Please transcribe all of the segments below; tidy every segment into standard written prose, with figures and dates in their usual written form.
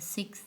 6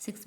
6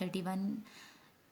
31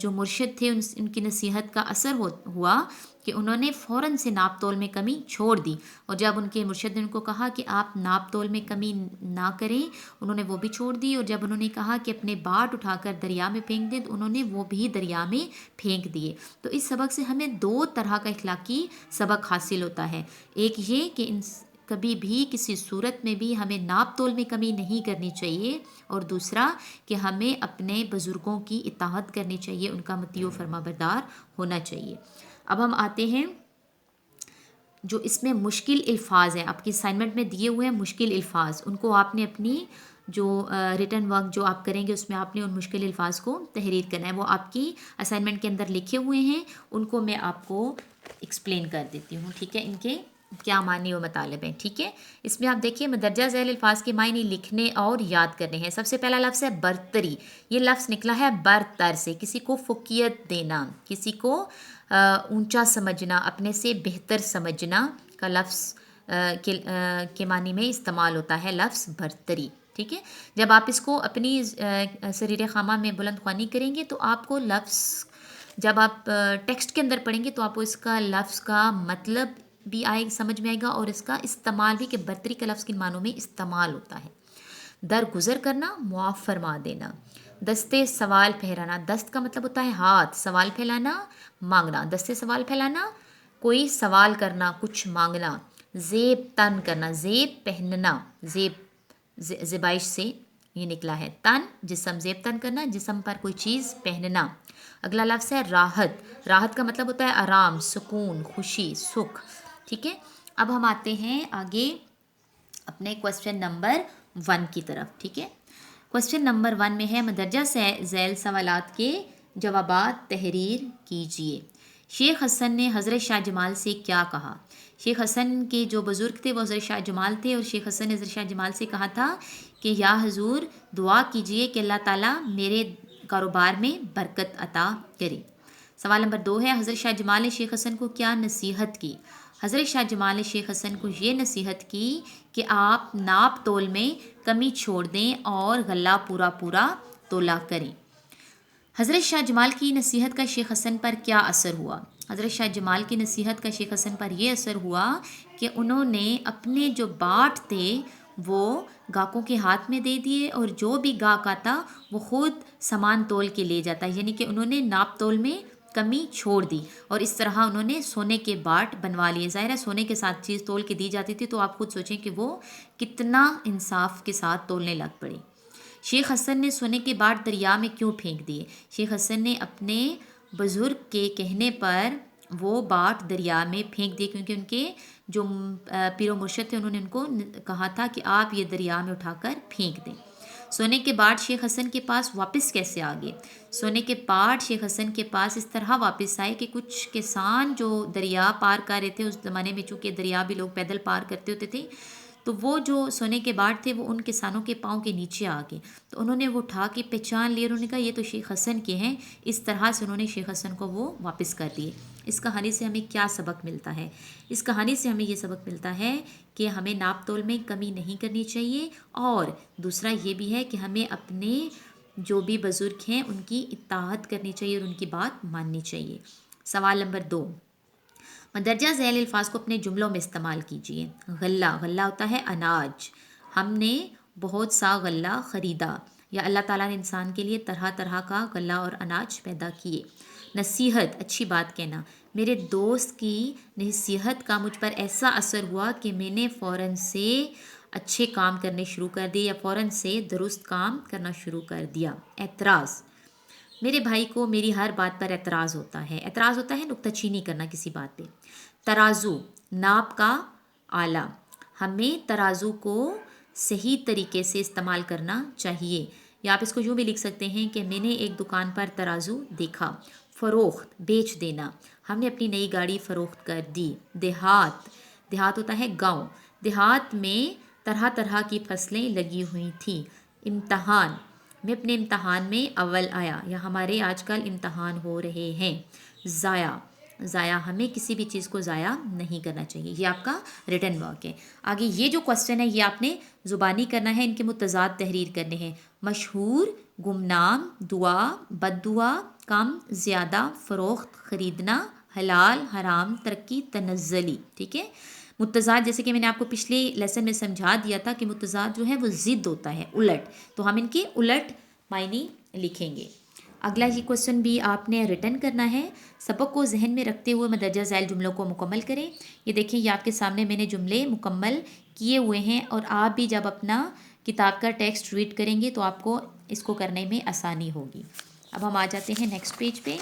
جو مرشد تھے ان کی نصیحت کا اثر ہوا کہ انہوں نے فوراً سے ناپ تول میں کمی چھوڑ دی، اور جب ان کے مرشد نے ان کو کہا کہ آپ ناپ تول میں کمی نہ کریں، انہوں نے وہ بھی چھوڑ دی، اور جب انہوں نے کہا کہ اپنے باٹ اٹھا کر دریا میں پھینک دیں تو انہوں نے وہ بھی دریا میں پھینک دیے۔ تو اس سبق سے ہمیں دو طرح کا اخلاقی سبق حاصل ہوتا ہے، ایک یہ کہ کبھی بھی کسی صورت میں بھی ہمیں ناپ تول میں کمی نہیں کرنی چاہیے، اور دوسرا کہ ہمیں اپنے بزرگوں کی اطاعت کرنی چاہیے، ان کا مطیع و فرما بردار ہونا چاہیے۔ اب ہم آتے ہیں جو اس میں مشکل الفاظ ہیں، آپ کی اسائنمنٹ میں دیے ہوئے ہیں مشکل الفاظ، ان کو آپ نے اپنی جو ریٹن ورک جو آپ کریں گے اس میں آپ نے ان مشکل الفاظ کو تحریر کرنا ہے، وہ آپ کی اسائنمنٹ کے اندر لکھے ہوئے ہیں، ان کو میں آپ کو ایکسپلین کر دیتی ہوں، ٹھیک ہے، ان کے کیا معنی و مطالب ہیں، ٹھیک ہے۔ اس میں آپ دیکھیے مندرجہ ذیل الفاظ کے معنی لکھنے اور یاد کرنے ہیں۔ سب سے پہلا لفظ ہے برتری، یہ لفظ نکلا ہے برتر سے، کسی کو فوقیت دینا، کسی کو اونچا سمجھنا، اپنے سے بہتر سمجھنا کا لفظ کے معنی میں استعمال ہوتا ہے لفظ برتری، ٹھیک ہے۔ جب آپ اس کو اپنی سریر خامہ میں بلند خوانی کریں گے تو آپ کو لفظ جب آپ ٹیکسٹ کے اندر پڑھیں گے تو آپ کو اس کا لفظ کا مطلب بھی سمجھ میں آئے گا، اور اس کا استعمال بھی کہ برتری کا لفظ کن معنوں میں استعمال ہوتا ہے۔ درگزر کرنا، معاف فرما دینا۔ دستے سوال پھیلانا، دست کا مطلب ہوتا ہے ہاتھ، سوال پھیلانا مانگنا، دستے سوال پھیلانا کوئی سوال کرنا، کچھ مانگنا۔ زیب تن کرنا، زیب پہننا، زیب زیبائش سے یہ نکلا ہے، تن جسم، زیب تن کرنا جسم پر کوئی چیز پہننا۔ اگلا لفظ ہے راحت، راحت کا مطلب ہوتا ہے آرام، سکون، خوشی، سکھ، ٹھیک ہے۔ اب ہم آتے ہیں آگے اپنے کوسچن نمبر 1 کی طرف، ٹھیک ہے۔ کوسچن نمبر 1 میں ہے مندرجہ ذیل سوالات کے جوابات تحریر کیجیے۔ شیخ حسن نے حضرت شاہ جمال سے کیا کہا؟ شیخ حسن کے جو بزرگ تھے وہ حضرت شاہ جمال تھے، اور شیخ حسن نے حضرت شاہ جمال سے کہا تھا کہ یا حضور دعا کیجیے کہ اللہ تعالیٰ میرے کاروبار میں برکت عطا کرے۔ سوال نمبر 2 ہے حضرت شاہ جمال نے شیخ حسن کو کیا نصیحت کی؟ حضرت شاہ جمال نے شیخ حسن کو یہ نصیحت کی کہ آپ ناپ تول میں کمی چھوڑ دیں اور غلہ پورا پورا تولا کریں۔ حضرت شاہ جمال کی نصیحت کا شیخ حسن پر کیا اثر ہوا؟ حضرت شاہ جمال کی نصیحت کا شیخ حسن پر یہ اثر ہوا کہ انہوں نے اپنے جو باٹ تھے وہ گاہکوں کے ہاتھ میں دے دیے، اور جو بھی گاہک آتا وہ خود سامان تول کے لے جاتا، یعنی کہ انہوں نے ناپ تول میں کمی چھوڑ دی، اور اس طرح انہوں نے سونے کے باٹ بنوا لیے۔ ظاہر ہے سونے کے ساتھ چیز تول کے دی جاتی تھی تو آپ خود سوچیں کہ وہ کتنا انصاف کے ساتھ تولنے لگ پڑے۔ شیخ حسن نے سونے کے باٹ دریا میں کیوں پھینک دیے؟ شیخ حسن نے اپنے بزرگ کے کہنے پر وہ باٹ دریا میں پھینک دیے، کیونکہ ان کے جو پیر و مرشد تھے انہوں نے ان کو کہا تھا کہ آپ یہ دریا میں اٹھا کر پھینک دیں۔ سونے کے باٹ شیخ حسن کے پاس واپس کیسے آ گئے؟ سونے کے باٹ شیخ حسن کے پاس اس طرح واپس آئے کہ کچھ کسان جو دریا پار کر رہے تھے، اس زمانے میں چونکہ دریا بھی لوگ پیدل پار کرتے ہوتے تھے، تو وہ جو سونے کے باٹ تھے وہ ان کسانوں کے پاؤں کے نیچے آ گئے، تو انہوں نے وہ اٹھا کے پہچان لیے، انہوں نے کہا یہ تو شیخ حسن کے ہیں، اس طرح سے انہوں نے شیخ حسن کو وہ واپس کر دیے۔ اس کہانی سے ہمیں کیا سبق ملتا ہے؟ اس کہانی سے ہمیں یہ سبق ملتا ہے کہ ہمیں ناپ تول میں کمی نہیں کرنی چاہیے، اور دوسرا یہ بھی ہے کہ ہمیں اپنے جو بھی بزرگ ہیں ان کی اطاعت کرنی چاہیے اور ان کی بات ماننی چاہیے۔ سوال نمبر 2، مندرجہ ذیل الفاظ کو اپنے جملوں میں استعمال کیجیے۔ غلہ، غلہ ہوتا ہے اناج، ہم نے بہت سا غلہ خریدا، یا اللہ تعالیٰ نے انسان کے لیے طرح طرح کا غلہ اور اناج پیدا کیے۔ نصیحت، اچھی بات کہنا، میرے دوست کی نصیحت کا مجھ پر ایسا اثر ہوا کہ میں نے فوراً سے اچھے کام کرنے شروع کر دیے، یا فوراً سے درست کام کرنا شروع کر دیا۔ اعتراض، میرے بھائی کو میری ہر بات پر اعتراض ہوتا ہے۔ اعتراض ہوتا ہے نکتہ چینی کرنا کسی بات پہ۔ ترازو، ناپ کا آلہ، ہمیں ترازو کو صحیح طریقے سے استعمال کرنا چاہیے، یا آپ اس کو یوں بھی لکھ سکتے ہیں کہ میں نے ایک دکان پر ترازو دیکھا۔ فروخت، بیچ دینا، ہم نے اپنی نئی گاڑی فروخت کر دی۔ دیہات، دیہات ہوتا ہے گاؤں، دیہات میں طرح طرح کی فصلیں لگی ہوئی تھیں۔ امتحان، میں اپنے امتحان میں اول آیا، یا ہمارے آج کل امتحان ہو رہے ہیں۔ ضائع، ضائع، ہمیں کسی بھی چیز کو ضائع نہیں کرنا چاہیے۔ یہ آپ کا ریٹن ورک ہے۔ آگے یہ جو کوسچن ہے یہ آپ نے زبانی کرنا ہے، ان کے متضاد تحریر کرنے ہیں۔ مشہور، گمنام، دعا، بد دعا، کم زیادہ فروخت خریدنا حلال حرام ترقی تنزلی. ٹھیک ہے. متضاد جیسے کہ میں نے آپ کو پچھلے لیسن میں سمجھا دیا تھا کہ متضاد جو ہے وہ ضد ہوتا ہے الٹ, تو ہم ان کے الٹ معنی لکھیں گے. اگلا یہ کوشچن بھی آپ نے ریٹن کرنا ہے. سبق کو ذہن میں رکھتے ہوئے مندرجہ ذیل جملوں کو مکمل کریں. یہ دیکھیں یہ آپ کے سامنے میں نے جملے مکمل کیے ہوئے ہیں, اور آپ بھی جب اپنا کتاب کا ٹیکسٹ ریڈ کریں گے تو آپ کو اس کو کرنے میں آسانی ہوگی. اب ہم آ جاتے ہیں نیکسٹ پیج پہ.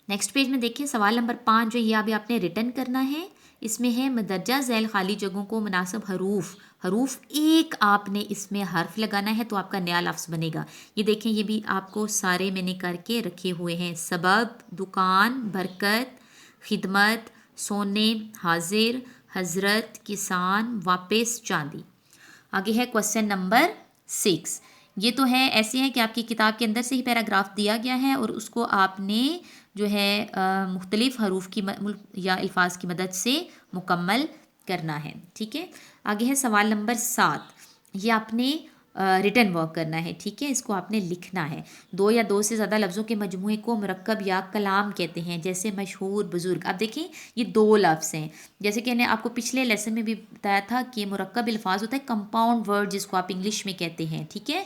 نیکسٹ پیج میں دیکھیں سوال نمبر 5 جو یہ ابھی آپ نے ریٹن کرنا ہے. اس میں ہے مندرجہ ذیل خالی جگہوں کو مناسب حروف ایک آپ نے اس میں حرف لگانا ہے تو آپ کا نیا لفظ بنے گا. یہ دیکھیں یہ بھی آپ کو سارے میں نے کر کے رکھے ہوئے ہیں. سبب, دکان, برکت, خدمت, سونے, حاضر, حضرت, کسان, واپس, چاندی. آگے ہے کوشچن نمبر 6. یہ تو ہے ایسے ہیں کہ آپ کی کتاب کے اندر سے ہی پیراگراف دیا گیا ہے اور اس کو آپ نے جو ہے مختلف حروف کی یا الفاظ کی مدد سے مکمل کرنا ہے. ٹھیک ہے. آگے ہے سوال نمبر 7. یہ آپ نے ریٹن ورک کرنا ہے. ٹھیک ہے. اس کو آپ نے لکھنا ہے. 2 یا 2 سے زیادہ لفظوں کے مجموعے کو مرکب یا کلام کہتے ہیں, جیسے مشہور, بزرگ. اب دیکھیں یہ 2 لفظ ہیں, جیسے کہ میں نے آپ کو پچھلے لیسن میں بھی بتایا تھا کہ مرکب الفاظ ہوتا ہے کمپاؤنڈ ورڈ جس کو آپ انگلش میں کہتے ہیں. ٹھیک ہے.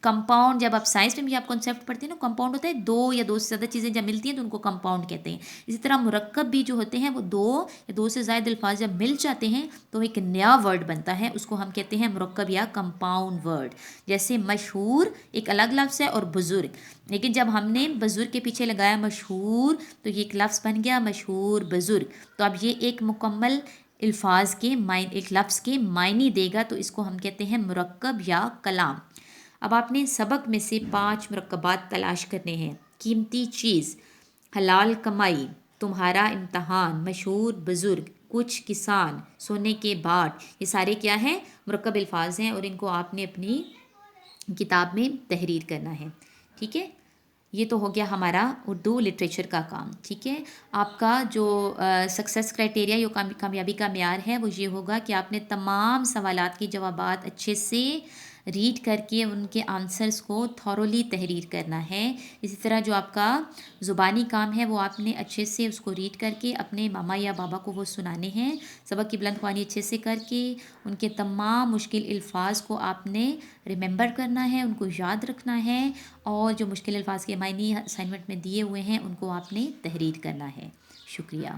کمپاؤنڈ جب آپ سائنس میں بھی آپ کنسیپٹ پڑھتے ہیں نا, کمپاؤنڈ ہوتا ہے 2 یا 2 سے زیادہ چیزیں جب ملتی ہیں تو ان کو کمپاؤنڈ کہتے ہیں. اسی طرح مرکب بھی جو ہوتے ہیں وہ 2 یا 2 سے زائد الفاظ جب مل جاتے ہیں تو ایک نیا ورڈ بنتا ہے, اس کو ہم کہتے ہیں مرکب یا کمپاؤنڈ ورڈ. جیسے مشہور ایک الگ لفظ ہے اور بزرگ, لیکن جب ہم نے بزرگ کے پیچھے لگایا مشہور تو یہ ایک لفظ بن گیا مشہور بزرگ. تو اب یہ ایک مکمل الفاظ کے ایک لفظ کے معنی دے گا, تو اس کو ہم کہتے ہیں مرکب یا کلام. اب آپ نے سبق میں سے 5 مرکبات تلاش کرنے ہیں. قیمتی چیز, حلال کمائی, تمہارا امتحان, مشہور بزرگ, کچھ کسان, سونے کے باٹ. یہ سارے کیا ہیں مرکب الفاظ ہیں اور ان کو آپ نے اپنی کتاب میں تحریر کرنا ہے. ٹھیک ہے. یہ تو ہو گیا ہمارا اردو لٹریچر کا کام. ٹھیک ہے. آپ کا جو سکسیس کرائٹیریا یا کامیابی کا معیار ہے وہ یہ ہوگا کہ آپ نے تمام سوالات کے جوابات اچھے سے ریڈ کر کے ان کے آنسرس کو تھورولی تحریر کرنا ہے. اسی طرح جو آپ کا زبانی کام ہے وہ آپ نے اچھے سے اس کو ریڈ کر کے اپنے ماما یا بابا کو وہ سنانے ہیں. سبق کی بلند خوانی اچھے سے کر کے ان کے تمام مشکل الفاظ کو آپ نے ریممبر کرنا ہے, ان کو یاد رکھنا ہے, اور جو مشکل الفاظ کے معنی اسائنمنٹ میں دیے ہوئے ہیں ان کو آپ نے تحریر کرنا ہے. شکریہ.